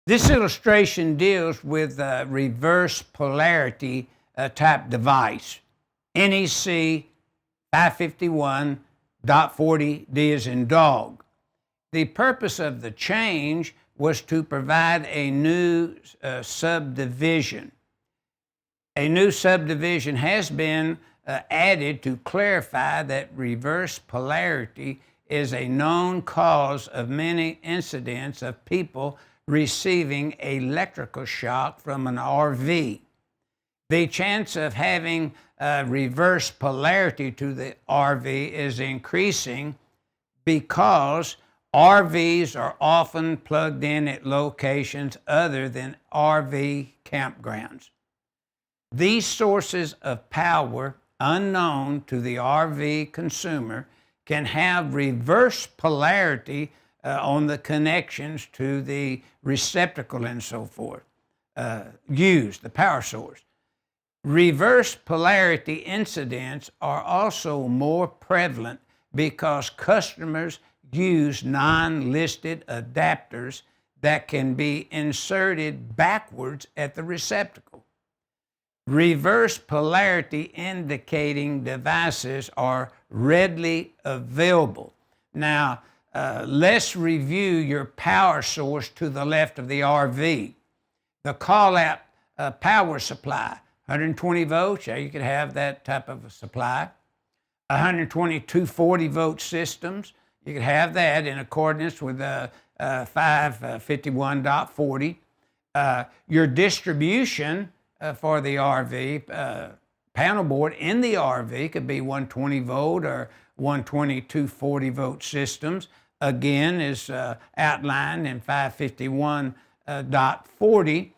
This illustration deals with a reverse polarity type device, NEC 551.40, D as in dog. The purpose of the change was to provide a new subdivision. A new subdivision has been added to clarify that reverse polarity is a known cause of many incidents of people receiving electrical shock from an RV. The chance of having reverse polarity to the RV is increasing because RVs are often plugged in at locations other than RV campgrounds. These sources of power, unknown to the RV consumer, can have reverse polarity on the connections to the receptacle and so forth, used, the power source. Reverse polarity incidents are also more prevalent because customers use non-listed adapters that can be inserted backwards at the receptacle. Reverse polarity indicating devices are readily available. Now, let's review your power source to the left of the RV. The call-out power supply, 120 volts, yeah, you could have that type of a supply. 120 240 volt systems, you could have that in accordance with 551.40. Your distribution for the RV panel board in the RV could be 120 volt or 120 240 volt systems. Again, is outlined in 551.40.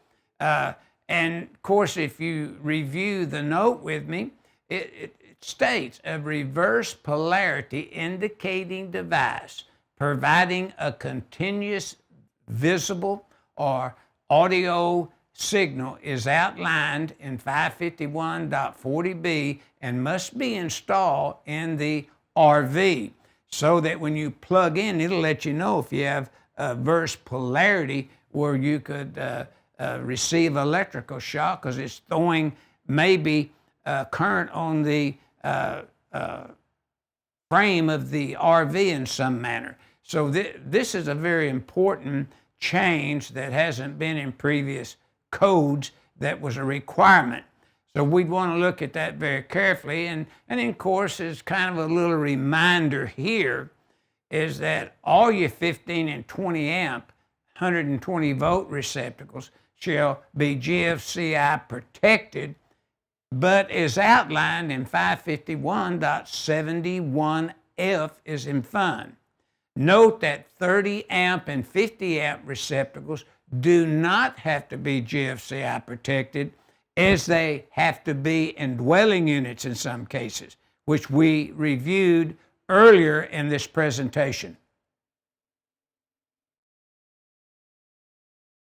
And of course, if you review the note with me, it states a reverse polarity indicating device providing a continuous visible or audio signal is outlined in 551.40b and must be installed in the RV so that when you plug in, it'll let you know if you have a reverse polarity where you could receive electrical shock because it's throwing maybe current on the frame of the RV in some manner. So this is a very important change that hasn't been in previous codes that was a requirement. So we'd want to look at that very carefully. And of course, as kind of a little reminder here is that all your 15 and 20 amp 120 volt receptacles shall be GFCI protected, but is outlined in 551.71F is in fun. Note that 30 amp and 50 amp receptacles do not have to be GFCI protected, as they have to be in dwelling units in some cases, which we reviewed earlier in this presentation.